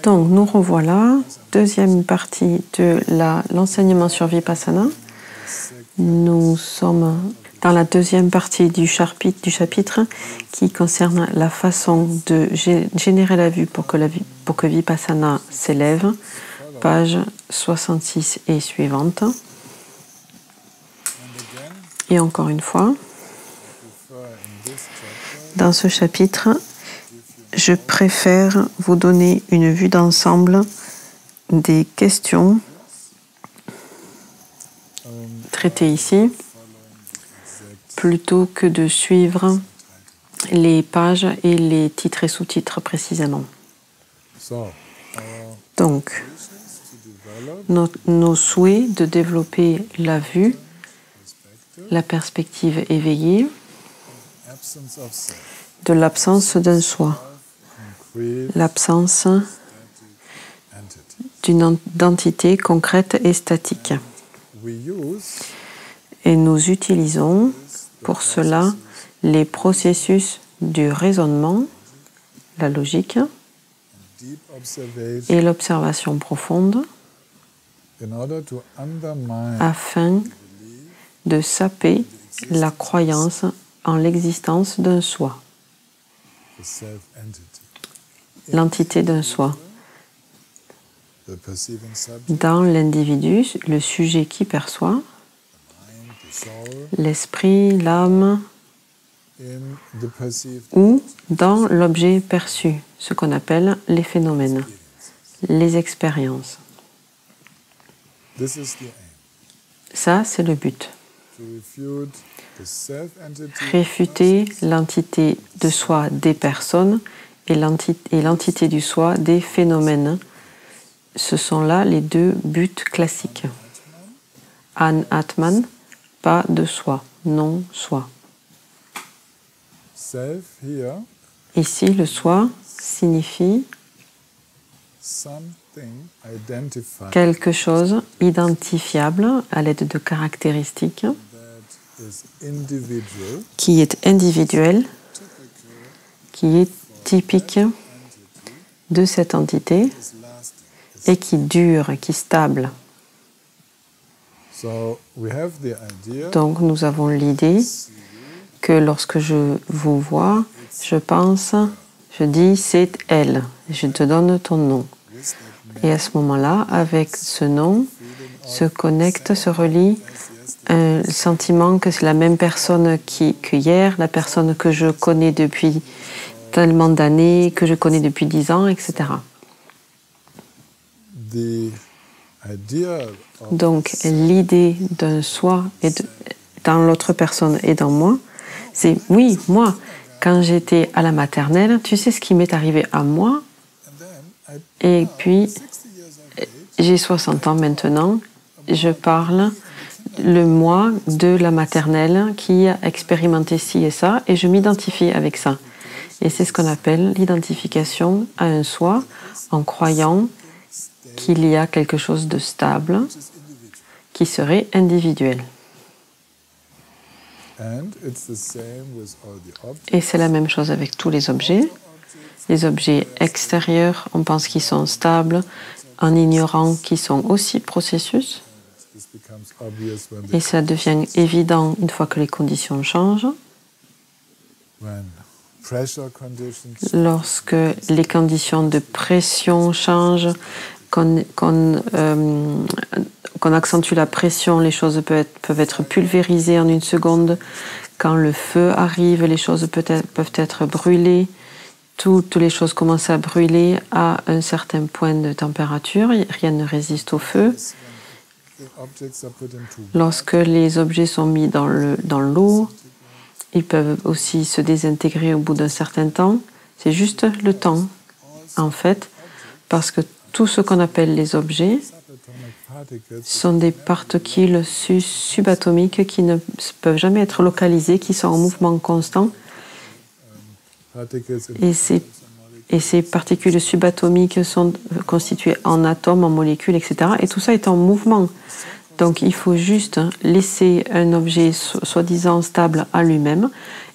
Donc, nous revoilà, deuxième partie de l'enseignement sur Vipassana. Nous sommes dans la deuxième partie du chapitre qui concerne la façon de générer la vue pour que Vipassana s'élève, page 66 et suivante. Et encore une fois, dans ce chapitre, je préfère vous donner une vue d'ensemble des questions traitées ici, plutôt que de suivre les pages et les titres et sous-titres précisément. Donc, nos souhaits de développer la vue, la perspective éveillée, de l'absence d'un soi, l'absence d'une entité concrète et statique. Et nous utilisons pour cela les processus du raisonnement, la logique et l'observation profonde afin de saper la croyance en l'existence d'un soi, l'entité d'un soi. Dans l'individu, le sujet qui perçoit, l'esprit, l'âme, ou dans l'objet perçu, ce qu'on appelle les phénomènes, les expériences. Ça, c'est le but. Réfuter l'entité de soi des personnes et l'entité du soi des phénomènes. Ce sont là les deux buts classiques. An-Atman, pas de soi, non-soi. Ici, le soi signifie quelque chose identifiable à l'aide de caractéristiques qui est individuel, qui est typique de cette entité et qui dure, qui est stable. Donc nous avons l'idée que lorsque je vous vois, je pense, je dis c'est elle, je te donne ton nom. Et à ce moment-là, avec ce nom, se connecte, se relie un sentiment que c'est la même personne que hier, la personne que je connais depuis tellement d'années, que je connais depuis 10 ans, etc. Donc l'idée d'un soi dans l'autre personne et dans moi, c'est oui, moi, quand j'étais à la maternelle, tu sais ce qui m'est arrivé à moi, et puis j'ai 60 ans maintenant, je parle le moi de la maternelle qui a expérimenté ci et ça, et je m'identifie avec ça. Et c'est ce qu'on appelle l'identification à un soi en croyant qu'il y a quelque chose de stable qui serait individuel. Et c'est la même chose avec tous les objets. Les objets extérieurs, on pense qu'ils sont stables, en ignorant qu'ils sont aussi processus. Et ça devient évident une fois que les conditions changent. Lorsque les conditions de pression changent, qu'on accentue la pression, les choses peuvent être pulvérisées en une seconde. Quand le feu arrive, les choses peuvent être brûlées. Toutes les choses commencent à brûler à un certain point de température. Rien ne résiste au feu. Lorsque les objets sont mis dans l'eau, ils peuvent aussi se désintégrer au bout d'un certain temps. C'est juste le temps, en fait, parce que tout ce qu'on appelle les objets sont des particules subatomiques qui ne peuvent jamais être localisées, qui sont en mouvement constant. Et ces particules subatomiques sont constituées en atomes, en molécules, etc. Et tout ça est en mouvement. Donc il faut juste laisser un objet soi-disant stable à lui-même.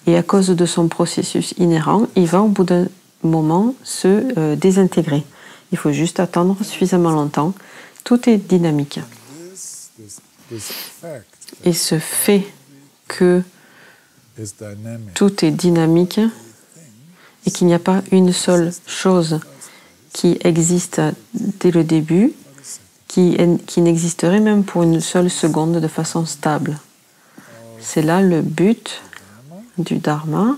Et à cause de son processus inhérent, il va au bout d'un moment se désintégrer. Il faut juste attendre suffisamment longtemps. Tout est dynamique. Et ce fait que tout est dynamique et qu'il n'y a pas une seule chose qui existe dès le début, qui n'existerait même pour une seule seconde de façon stable. C'est là le but du Dharma,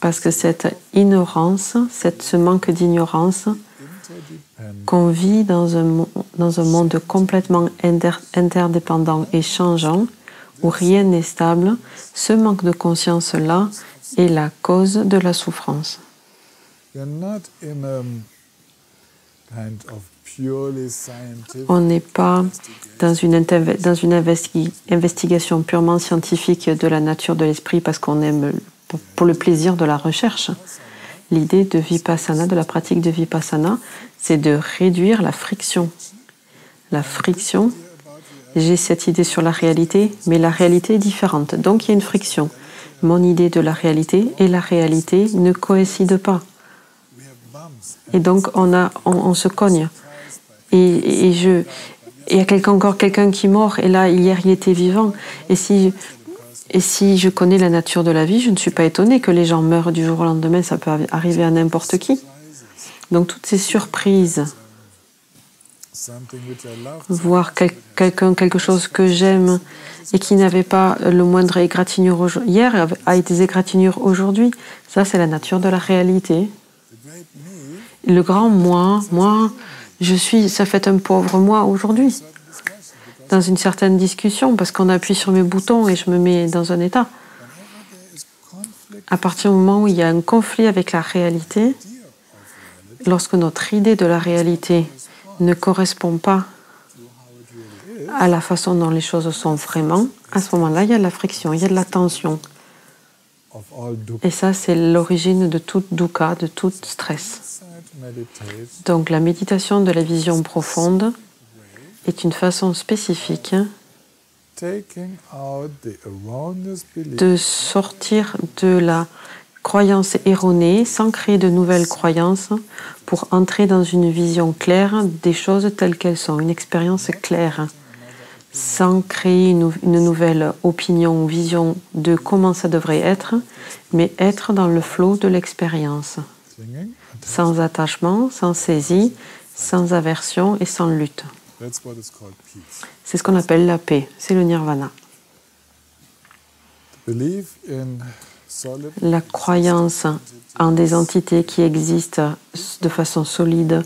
parce que cette ignorance, ce manque d'ignorance, qu'on vit dans un monde complètement interdépendant et changeant, où rien n'est stable, ce manque de conscience-là est la cause de la souffrance. On n'est pas dans une investigation purement scientifique de la nature de l'esprit parce qu'on aime pour le plaisir de la recherche. L'idée de Vipassana, de la pratique de Vipassana, c'est de réduire la friction. La friction, j'ai cette idée sur la réalité, mais la réalité est différente. Donc il y a une friction. Mon idée de la réalité et la réalité ne coïncident pas. Et donc on se cogne. Et il y a encore quelqu'un qui est mort, et là, hier, il était vivant. Et si je connais la nature de la vie, je ne suis pas étonnée que les gens meurent du jour au lendemain, ça peut arriver à n'importe qui. Donc toutes ces surprises, voir quelque chose que j'aime et qui n'avait pas le moindre égratignure hier, a été égratignure aujourd'hui, ça c'est la nature de la réalité. Le grand moi, ça fait un pauvre moi aujourd'hui, dans une certaine discussion, parce qu'on appuie sur mes boutons et je me mets dans un état. À partir du moment où il y a un conflit avec la réalité, lorsque notre idée de la réalité ne correspond pas à la façon dont les choses sont vraiment, à ce moment-là, il y a de la friction, il y a de la tension. Et ça, c'est l'origine de tout dukkha, de tout stress. Donc la méditation de la vision profonde est une façon spécifique de sortir de la croyance erronée sans créer de nouvelles croyances pour entrer dans une vision claire des choses telles qu'elles sont, une expérience claire, sans créer une nouvelle opinion ou vision de comment ça devrait être, mais être dans le flot de l'expérience. Sans attachement, sans saisie, sans aversion et sans lutte. C'est ce qu'on appelle la paix, c'est le nirvana. La croyance en des entités qui existent de façon solide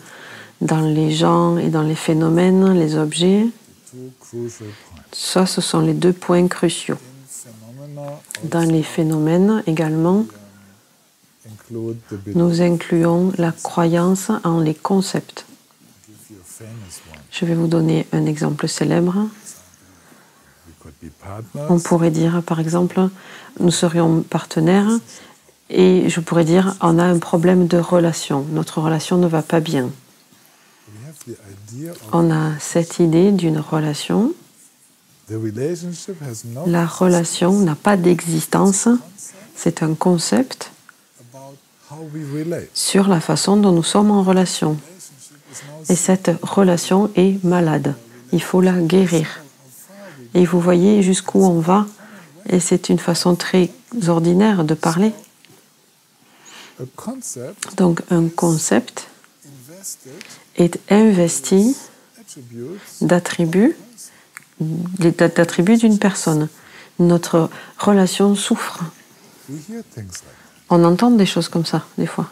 dans les gens et dans les phénomènes, les objets, ça, ce sont les deux points cruciaux. Dans les phénomènes également, nous incluons la croyance en les concepts. Je vais vous donner un exemple célèbre. On pourrait dire, par exemple, nous serions partenaires et je pourrais dire, on a un problème de relation. Notre relation ne va pas bien. On a cette idée d'une relation. La relation n'a pas d'existence. C'est un concept sur la façon dont nous sommes en relation. Et cette relation est malade. Il faut la guérir. Et vous voyez jusqu'où on va. Et c'est une façon très ordinaire de parler. Donc un concept est investi d'attributs d'une personne. Notre relation souffre. On entend des choses comme ça, des fois.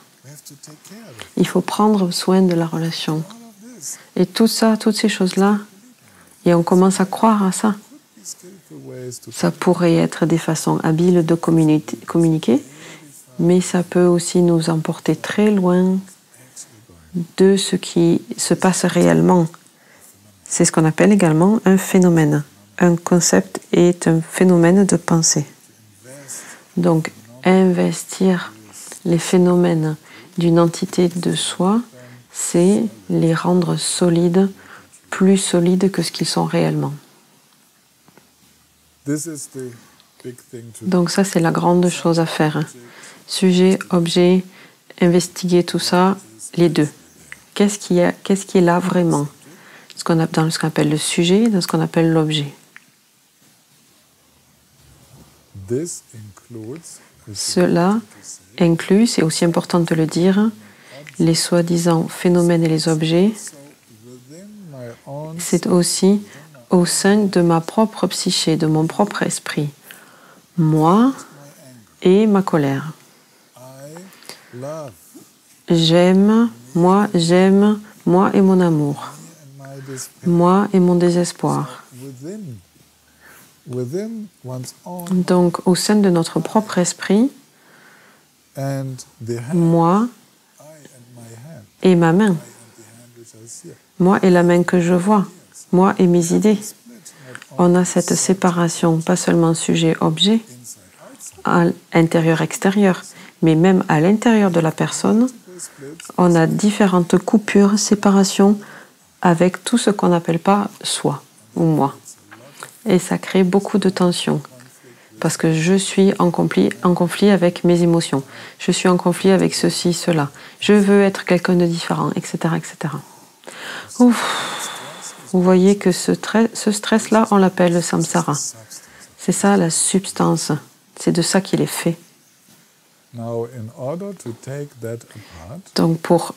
Il faut prendre soin de la relation. Et tout ça, toutes ces choses-là, et on commence à croire à ça. Ça pourrait être des façons habiles de communiquer, mais ça peut aussi nous emporter très loin de ce qui se passe réellement. C'est ce qu'on appelle également un phénomène. Un concept est un phénomène de pensée. Donc, investir les phénomènes d'une entité de soi, c'est les rendre solides, plus solides que ce qu'ils sont réellement. Donc ça, c'est la grande chose à faire. Sujet, objet, investiguer tout ça, les deux. Qu'est-ce qui est là vraiment? Dans ce qu'on appelle le sujet, dans ce qu'on appelle l'objet. Cela inclut, c'est aussi important de le dire, les soi-disant phénomènes et les objets. C'est aussi au sein de ma propre psyché, de mon propre esprit. Moi et ma colère. J'aime, moi et mon amour. Moi et mon désespoir. Donc, au sein de notre propre esprit, moi et ma main. Moi et la main que je vois. Moi et mes idées. On a cette séparation, pas seulement sujet-objet, intérieur-extérieur, mais même à l'intérieur de la personne, on a différentes coupures, séparations avec tout ce qu'on n'appelle pas soi ou moi. Et ça crée beaucoup de tension. Parce que je suis en conflit avec mes émotions. Je suis en conflit avec ceci, cela. Je veux être quelqu'un de différent, etc. etc. Ouf. Vous voyez que ce stress-là, on l'appelle le samsara. C'est ça la substance. C'est de ça qu'il est fait. Donc pour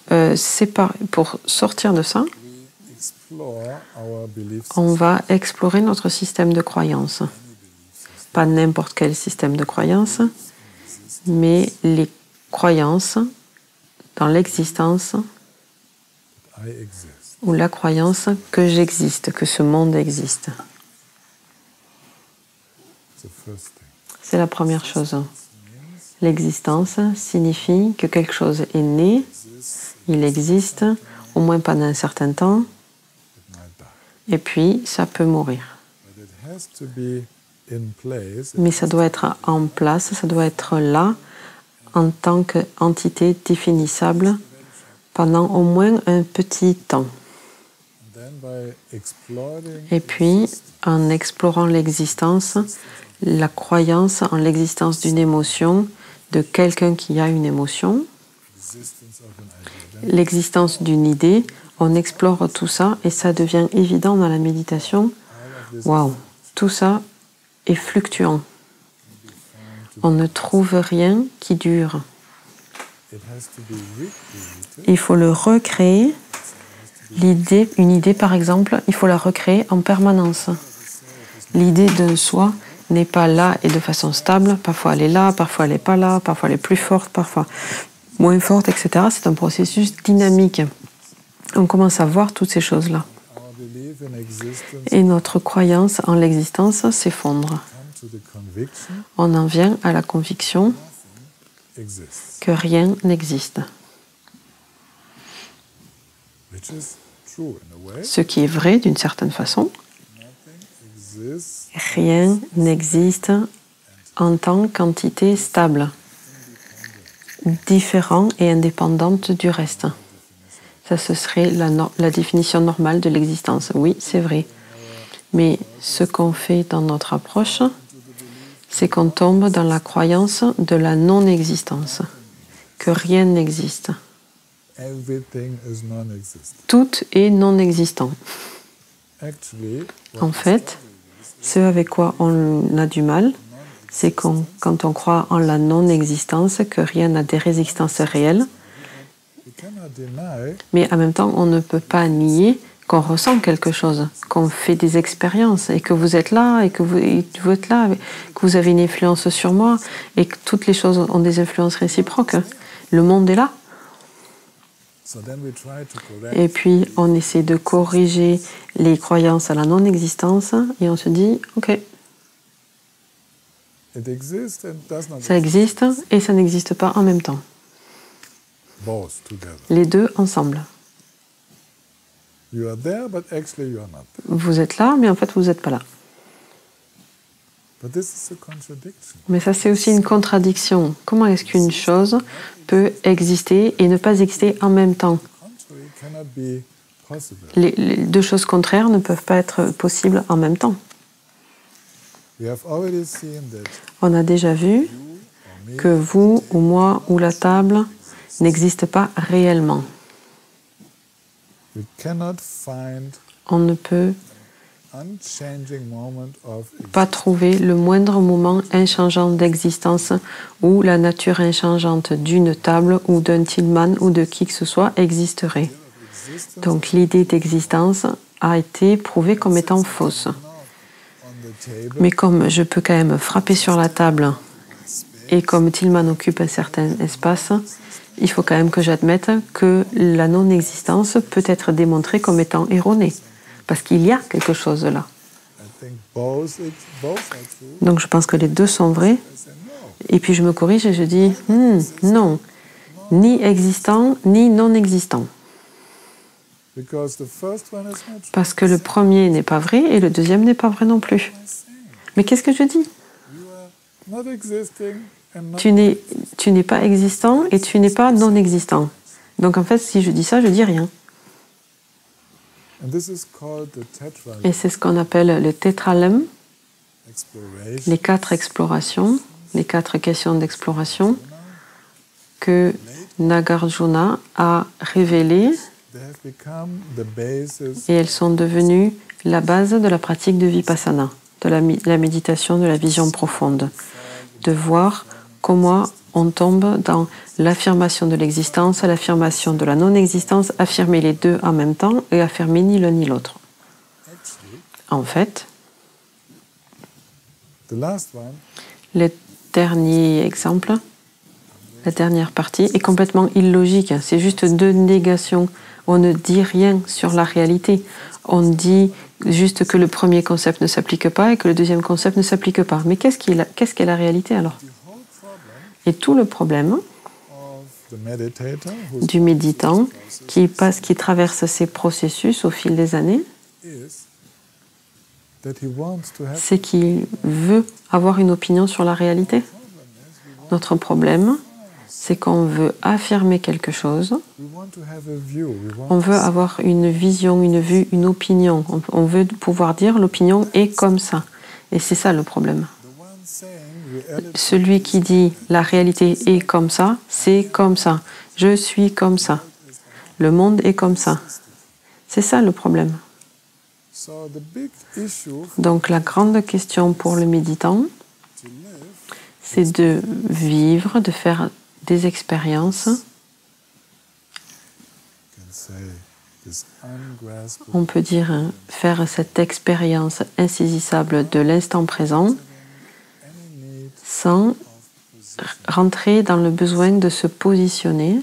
sortir de ça, on va explorer notre système de croyances. Pas n'importe quel système de croyances, mais les croyances dans l'existence ou la croyance que j'existe, que ce monde existe. C'est la première chose. L'existence signifie que quelque chose est né, il existe, au moins pendant un certain temps, et puis ça peut mourir. Mais ça doit être en place, ça doit être là en tant qu'entité définissable pendant au moins un petit temps. Et puis, en explorant l'existence, la croyance en l'existence d'une émotion, de quelqu'un qui a une émotion, l'existence d'une idée, on explore tout ça et ça devient évident dans la méditation. Waouh, tout ça est fluctuant. On ne trouve rien qui dure. Il faut le recréer. Une idée, par exemple, il faut la recréer en permanence. L'idée d'un soi n'est pas là et de façon stable. Parfois elle est là, parfois elle n'est pas là, parfois elle est plus forte, parfois moins forte, etc. C'est un processus dynamique. On commence à voir toutes ces choses-là. Et notre croyance en l'existence s'effondre. On en vient à la conviction que rien n'existe. Ce qui est vrai d'une certaine façon. Rien n'existe en tant qu'entité stable, différente et indépendante du reste. Ça, ce serait la définition normale de l'existence. Oui, c'est vrai. Mais ce qu'on fait dans notre approche, c'est qu'on tombe dans la croyance de la non-existence, que rien n'existe. Tout est non-existant. En fait, ce avec quoi on a du mal, c'est quand on croit en la non-existence, que rien n'a des résistances réelles, mais en même temps, on ne peut pas nier qu'on ressent quelque chose, qu'on fait des expériences, et que vous êtes là, et que vous êtes là, que vous avez une influence sur moi, et que toutes les choses ont des influences réciproques. Le monde est là. Et puis, on essaie de corriger les croyances à la non-existence, et on se dit, OK, ça existe et ça n'existe pas en même temps. Les deux ensemble. Vous êtes là, mais en fait, vous n'êtes pas là. Mais ça, c'est aussi une contradiction. Comment est-ce qu'une chose peut exister et ne pas exister en même temps? Les deux choses contraires ne peuvent pas être possibles en même temps. On a déjà vu que vous ou moi ou la table n'existe pas réellement. On ne peut pas trouver le moindre moment inchangeant d'existence où la nature inchangeante d'une table ou d'un Tillman ou de qui que ce soit existerait. Donc l'idée d'existence a été prouvée comme étant fausse. Mais comme je peux quand même frapper sur la table et comme Tillman occupe un certain espace, il faut quand même que j'admette que la non-existence peut être démontrée comme étant erronée. Parce qu'il y a quelque chose là. Donc je pense que les deux sont vrais. Et puis je me corrige et je dis, non, ni existant, ni non-existant. Parce que le premier n'est pas vrai et le deuxième n'est pas vrai non plus. Mais qu'est-ce que je dis? Tu n'es pas existant et tu n'es pas non-existant. Donc en fait, si je dis ça, je dis rien. Et c'est ce qu'on appelle le tétralemme, les 4 explorations, les 4 questions d'exploration que Nagarjuna a révélées et elles sont devenues la base de la pratique de Vipassana, de la méditation, de la vision profonde, de voir comment on tombe dans l'affirmation de l'existence, l'affirmation de la non-existence, affirmer les deux en même temps et affirmer ni l'un ni l'autre. En fait, le dernier exemple, la dernière partie est complètement illogique. C'est juste 2 négations. On ne dit rien sur la réalité. On dit juste que le premier concept ne s'applique pas et que le deuxième concept ne s'applique pas. Mais qu'est-ce qu'est la réalité alors? Et tout le problème du méditant qui traverse ces processus au fil des années, c'est qu'il veut avoir une opinion sur la réalité. Notre problème, c'est qu'on veut affirmer quelque chose, on veut avoir une vision, une vue, une opinion. On veut pouvoir dire l'opinion est comme ça. Et c'est ça le problème. Celui qui dit la réalité est comme ça, c'est comme ça. Je suis comme ça. Le monde est comme ça. C'est ça le problème. Donc la grande question pour le méditant, c'est de vivre, de faire des expériences. On peut dire faire cette expérience insaisissable de l'instant présent sans rentrer dans le besoin de se positionner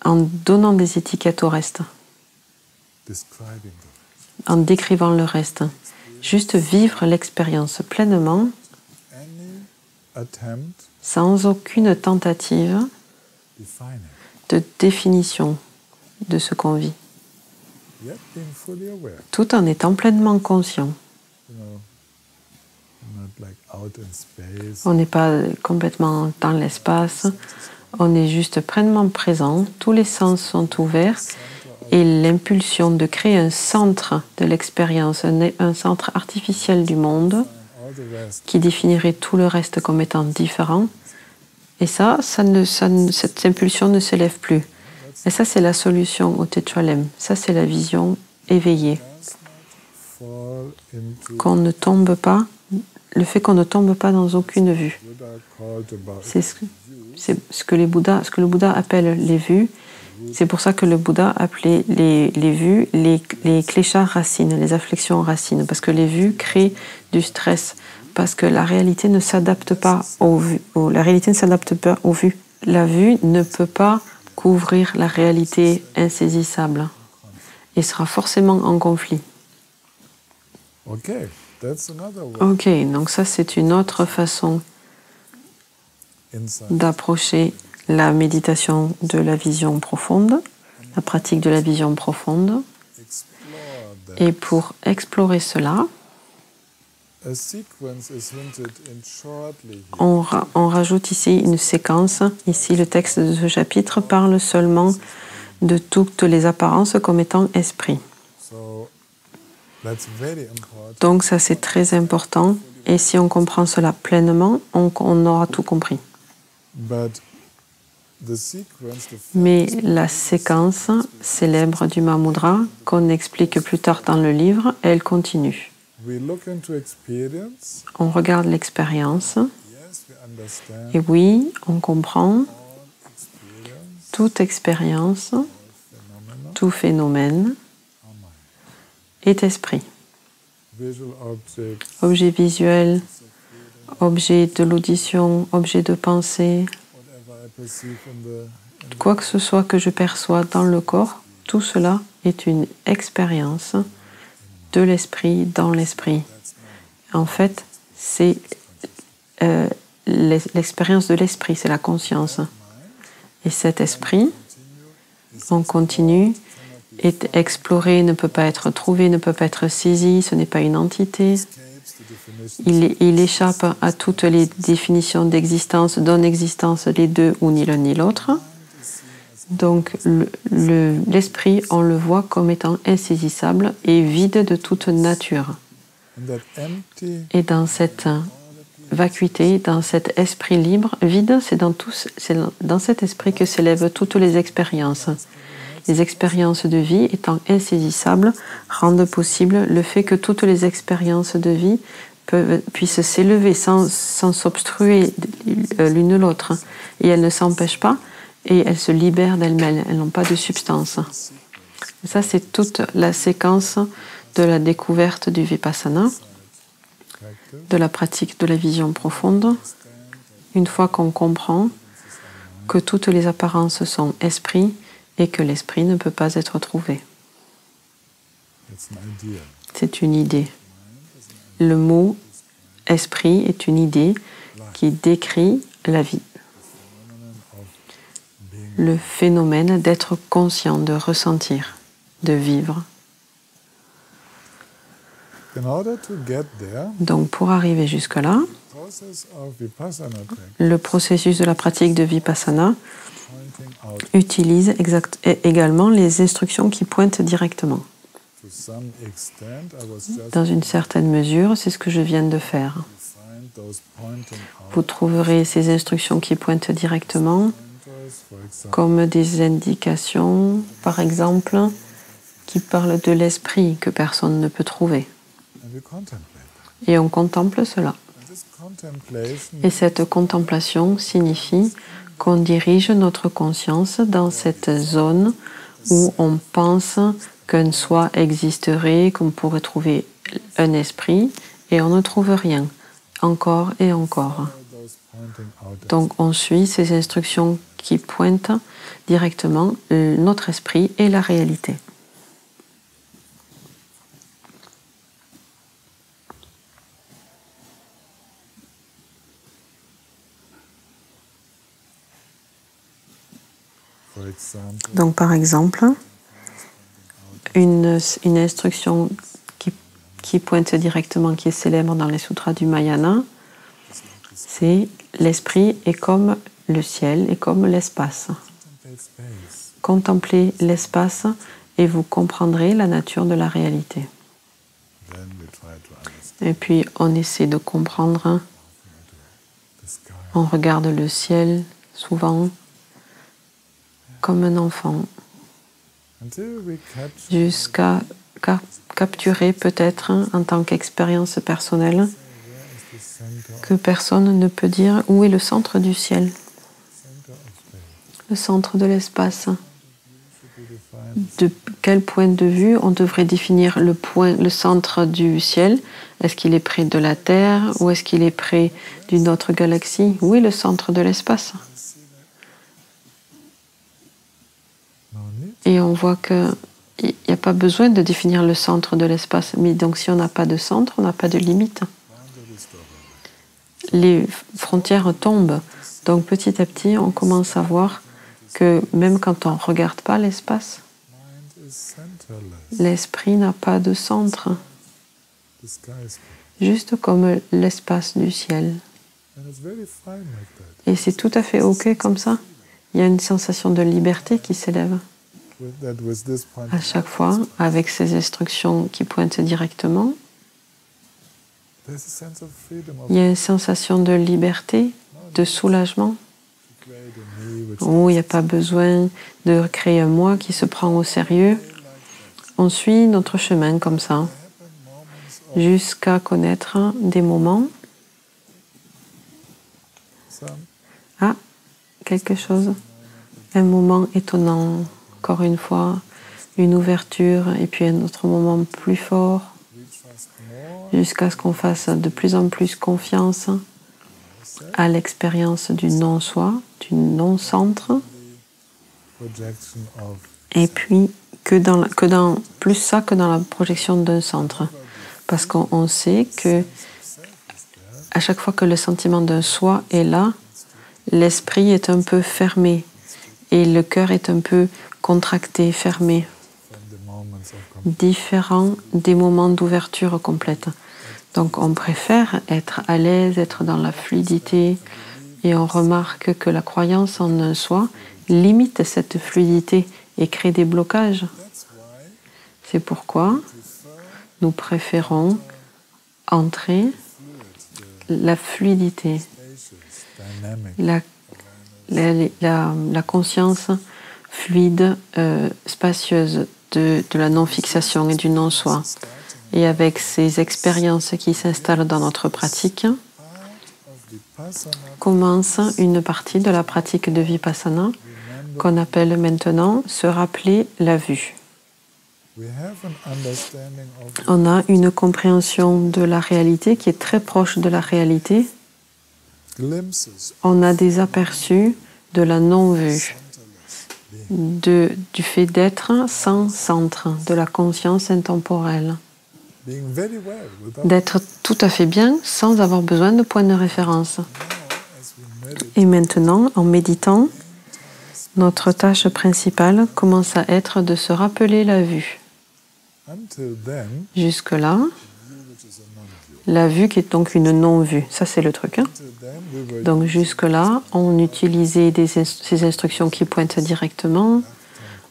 en donnant des étiquettes au reste, en décrivant le reste. Juste vivre l'expérience pleinement, sans aucune tentative de définition de ce qu'on vit, tout en étant pleinement conscient. On n'est pas complètement dans l'espace, on est juste pleinement présent, tous les sens sont ouverts et l'impulsion de créer un centre de l'expérience, un centre artificiel du monde qui définirait tout le reste comme étant différent. Et cette impulsion ne s'élève plus. Et ça, c'est la solution au Tetralem. Ça, c'est la vision éveillée. Qu'on ne tombe pas, le fait qu'on ne tombe pas dans aucune vue. C'est ce que le Bouddha appelle les vues. C'est pour ça que le Bouddha appelait les vues les kleshas racines, les afflictions racines, parce que les vues créent du stress, parce que la réalité ne s'adapte pas aux vues. La réalité ne s'adapte pas aux vues. La vue ne peut pas couvrir la réalité insaisissable et sera forcément en conflit. Ok, donc ça c'est une autre façon d'approcher la méditation de la vision profonde, la pratique de la vision profonde. Et pour explorer cela, on rajoute ici une séquence. Ici, le texte de ce chapitre parle seulement de toutes les apparences comme étant esprit. Donc ça, c'est très important Et si on comprend cela pleinement, on aura tout compris. Mais la séquence célèbre du Mahamudra, qu'on explique plus tard dans le livre, elle continue. On regarde l'expérience. Et oui, on comprend toute expérience, tout phénomène est esprit. Objet visuel, objet de l'audition, objet de pensée, quoi que ce soit que je perçois dans le corps, tout cela est une expérience de l'esprit dans l'esprit. En fait, c'est l'expérience de l'esprit, c'est la conscience. Et cet esprit, on continue, est exploré, ne peut pas être trouvé, ne peut pas être saisi, ce n'est pas une entité. Il échappe à toutes les définitions d'existence, non-existence, les deux ou ni l'un ni l'autre. Donc l'esprit, on le voit comme étant insaisissable et vide de toute nature. Et dans cette vacuité, dans cet esprit libre, vide, c'est dans cet esprit que s'élèvent toutes les expériences. Les expériences de vie étant insaisissables rendent possible le fait que toutes les expériences de vie puissent s'élever sans s'obstruer l'une l'autre. Et elles ne s'empêchent pas et elles se libèrent d'elles-mêmes. Elles n'ont pas de substance. Et ça, c'est toute la séquence de la découverte du Vipassana, de la pratique de la vision profonde. Une fois qu'on comprend que toutes les apparences sont esprit et que l'esprit ne peut pas être trouvé. C'est une idée. Le mot esprit est une idée qui décrit la vie. Le phénomène d'être conscient, de ressentir, de vivre. Donc pour arriver jusque-là, le processus de la pratique de Vipassana utilise également les instructions qui pointent directement. Dans une certaine mesure, c'est ce que je viens de faire. Vous trouverez ces instructions qui pointent directement comme des indications, par exemple, qui parlent de l'esprit que personne ne peut trouver. Et on contemple cela. Et cette contemplation signifie qu'on dirige notre conscience dans cette zone où on pense qu'un soi existerait, qu'on pourrait trouver un esprit, et on ne trouve rien, encore et encore. Donc on suit ces instructions qui pointent directement notre esprit et la réalité. Donc par exemple, une instruction qui pointe directement, qui est célèbre dans les sutras du Mahayana, c'est l'esprit est comme le ciel et comme l'espace. Contemplez l'espace et vous comprendrez la nature de la réalité. Et puis on essaie de comprendre, on regarde le ciel souvent comme un enfant, jusqu'à capturer peut-être en tant qu'expérience personnelle que personne ne peut dire où est le centre du ciel, le centre de l'espace. De quel point de vue on devrait définir le centre du ciel? Est-ce qu'il est près de la Terre ou est-ce qu'il est près d'une autre galaxie? Où est le centre de l'espace? Et on voit qu'il n'y a pas besoin de définir le centre de l'espace. Mais donc si on n'a pas de centre, on n'a pas de limite. Les frontières tombent. Donc petit à petit, on commence à voir que même quand on ne regarde pas l'espace, l'esprit n'a pas de centre. Juste comme l'espace du ciel. Et c'est tout à fait OK comme ça. Il y a une sensation de liberté qui s'élève. À chaque fois, avec ces instructions qui pointent directement, Il y a une sensation de liberté, de soulagement, où il n'y a pas besoin de créer un moi qui se prend au sérieux. On suit notre chemin comme ça, jusqu'à connaître des moments. Ah, quelque chose. Un moment étonnant, encore une fois, une ouverture, et puis un autre moment plus fort, jusqu'à ce qu'on fasse de plus en plus confiance à l'expérience du non-soi, du non-centre, et puis plus ça que dans la projection d'un centre. Parce qu'on sait que à chaque fois que le sentiment d'un soi est là, l'esprit est un peu fermé et le cœur est un peu contracté, fermé, différent des moments d'ouverture complète. Donc on préfère être à l'aise, être dans la fluidité, et on remarque que la croyance en un soi limite cette fluidité et crée des blocages. C'est pourquoi nous préférons entrer la fluidité, la conscience fluide, spacieuse de la non-fixation et du non-soi. Et avec ces expériences qui s'installent dans notre pratique, commence une partie de la pratique de Vipassana qu'on appelle maintenant se rappeler la vue. On a une compréhension de la réalité qui est très proche de la réalité. On a des aperçus de la non-vue, du fait d'être sans centre, de la conscience intemporelle. D'être tout à fait bien sans avoir besoin de point de référence. Et maintenant, en méditant, notre tâche principale commence à être de se rappeler la vue. Jusque-là, la vue qui est donc une non-vue, ça c'est le truc. Donc jusque-là, on utilisait ces instructions qui pointent directement,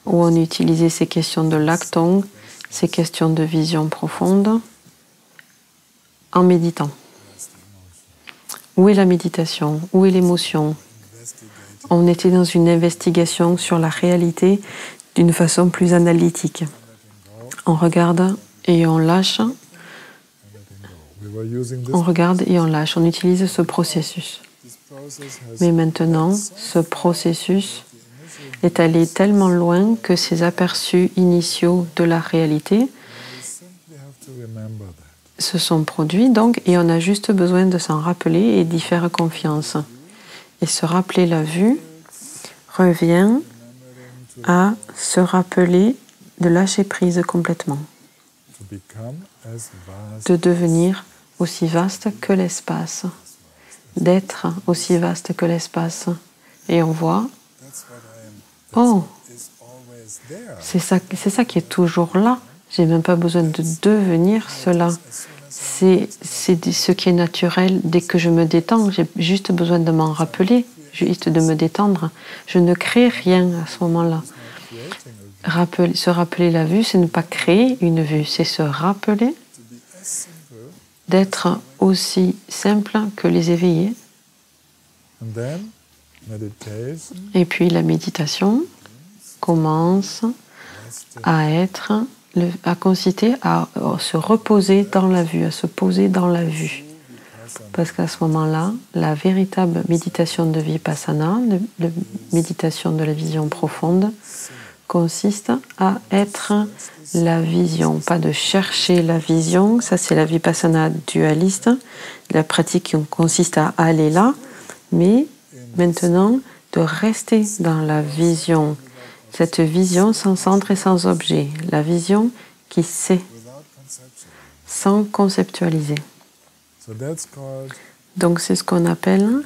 ou on utilisait ces questions de l'acton, ces questions de vision profonde, en méditant. Où est la méditation? Où est l'émotion? On était dans une investigation sur la réalité d'une façon plus analytique. On regarde et on lâche. On regarde et on lâche. On utilise ce processus. Mais maintenant, ce processus est allé tellement loin que ces aperçus initiaux de la réalité se sont produits, donc, et on a juste besoin de s'en rappeler et d'y faire confiance. Et se rappeler la vue revient à se rappeler de lâcher prise complètement, de devenir aussi vaste que l'espace, d'être aussi vaste que l'espace. Et on voit, oh, c'est ça qui est toujours là. J'ai même pas besoin de devenir cela. C'est ce qui est naturel dès que je me détends. J'ai juste besoin de m'en rappeler, juste de me détendre. Je ne crée rien à ce moment-là. Se rappeler la vue, c'est ne pas créer une vue, c'est se rappeler d'être aussi simple que les éveillés. Et puis la méditation commence à consister à se reposer dans la vue, à se poser dans la vue. Parce qu'à ce moment-là, la véritable méditation de Vipassana, la méditation de la vision profonde, consiste à être la vision, pas de chercher la vision. Ça, c'est la Vipassana dualiste, la pratique qui consiste à aller là, mais maintenant de rester dans la vision. Cette vision sans centre et sans objet, la vision qui sait, sans conceptualiser. Donc c'est ce qu'on appelle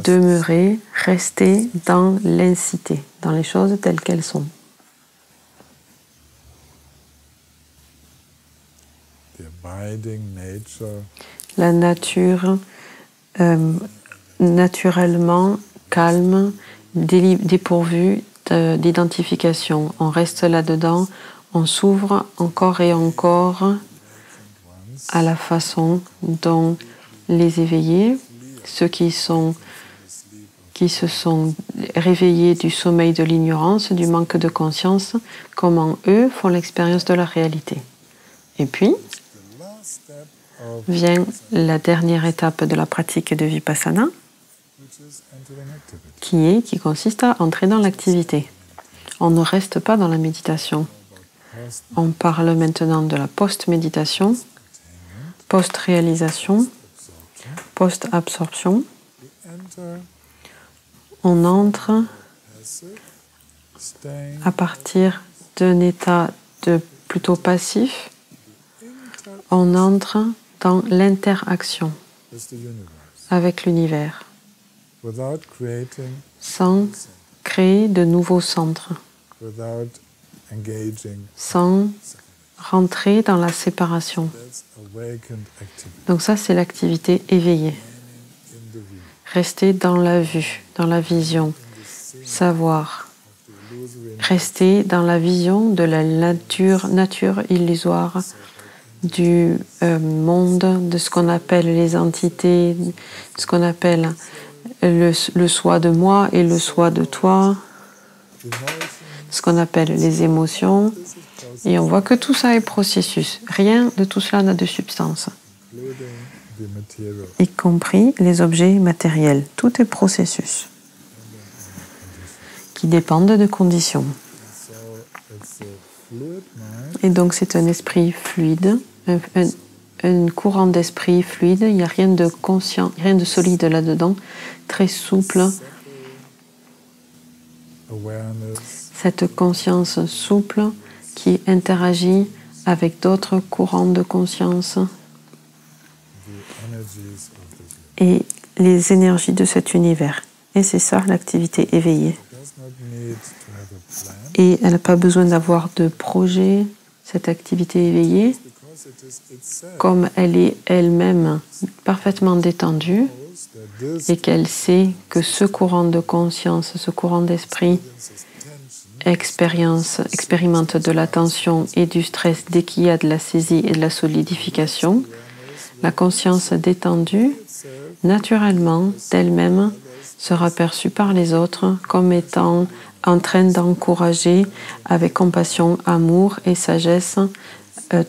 demeurer, rester dans l'incité, dans les choses telles qu'elles sont. La nature naturellement calme, dépourvu d'identification. On reste là-dedans, on s'ouvre encore et encore à la façon dont les éveillés, ceux qui se sont réveillés du sommeil de l'ignorance, du manque de conscience, comment eux font l'expérience de la réalité. Et puis, vient la dernière étape de la pratique de Vipassana, qui consiste à entrer dans l'activité. On ne reste pas dans la méditation. On parle maintenant de la post-méditation, post-réalisation, post-absorption. On entre à partir d'un état de plutôt passif, on entre dans l'interaction avec l'univers, sans créer de nouveaux centres, sans rentrer dans la séparation. Donc ça, c'est l'activité éveillée. Rester dans la vue, dans la vision, savoir. Rester dans la vision de la nature illusoire du monde, de ce qu'on appelle les entités, de ce qu'on appelle le soi de moi et le soi de toi, ce qu'on appelle les émotions. Et on voit que tout ça est processus. Rien de tout cela n'a de substance, y compris les objets matériels. Tout est processus qui dépendent de conditions. Et donc c'est un esprit fluide, un courant d'esprit fluide. Il n'y a rien de conscient, rien de solide là-dedans, très souple. Cette conscience souple qui interagit avec d'autres courants de conscience et les énergies de cet univers. Et c'est ça l'activité éveillée. Et elle n'a pas besoin d'avoir de projet, cette activité éveillée, comme elle est elle-même parfaitement détendue et qu'elle sait que ce courant de conscience, ce courant d'esprit expérimente de la tension et du stress dès qu'il y a de la saisie et de la solidification. La conscience détendue, naturellement, d'elle-même, sera perçue par les autres comme étant en train d'encourager avec compassion, amour et sagesse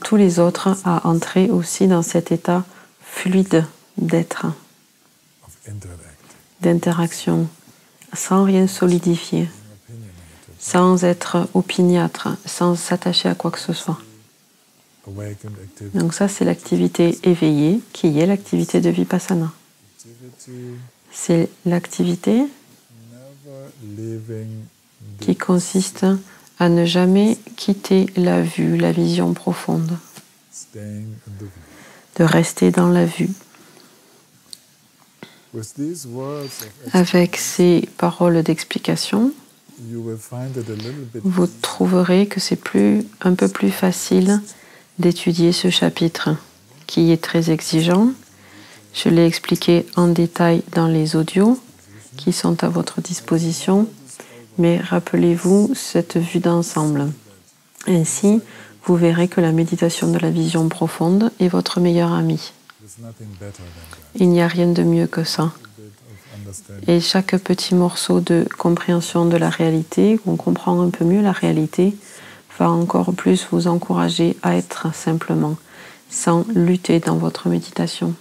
tous les autres à entrer aussi dans cet état fluide d'être, d'interaction, sans rien solidifier, sans être opiniâtre, sans s'attacher à quoi que ce soit. Donc ça, c'est l'activité éveillée qui est l'activité de Vipassana. C'est l'activité qui consiste à ne jamais quitter la vue, la vision profonde, de rester dans la vue. Avec ces paroles d'explication, vous trouverez que c'est un peu plus facile d'étudier ce chapitre qui est très exigeant. Je l'ai expliqué en détail dans les audios qui sont à votre disposition, mais rappelez-vous cette vue d'ensemble. Ainsi, vous verrez que la méditation de la vision profonde est votre meilleur ami. Il n'y a rien de mieux que ça. Et chaque petit morceau de compréhension de la réalité, où on comprend un peu mieux la réalité, va encore plus vous encourager à être simplement, sans lutter dans votre méditation.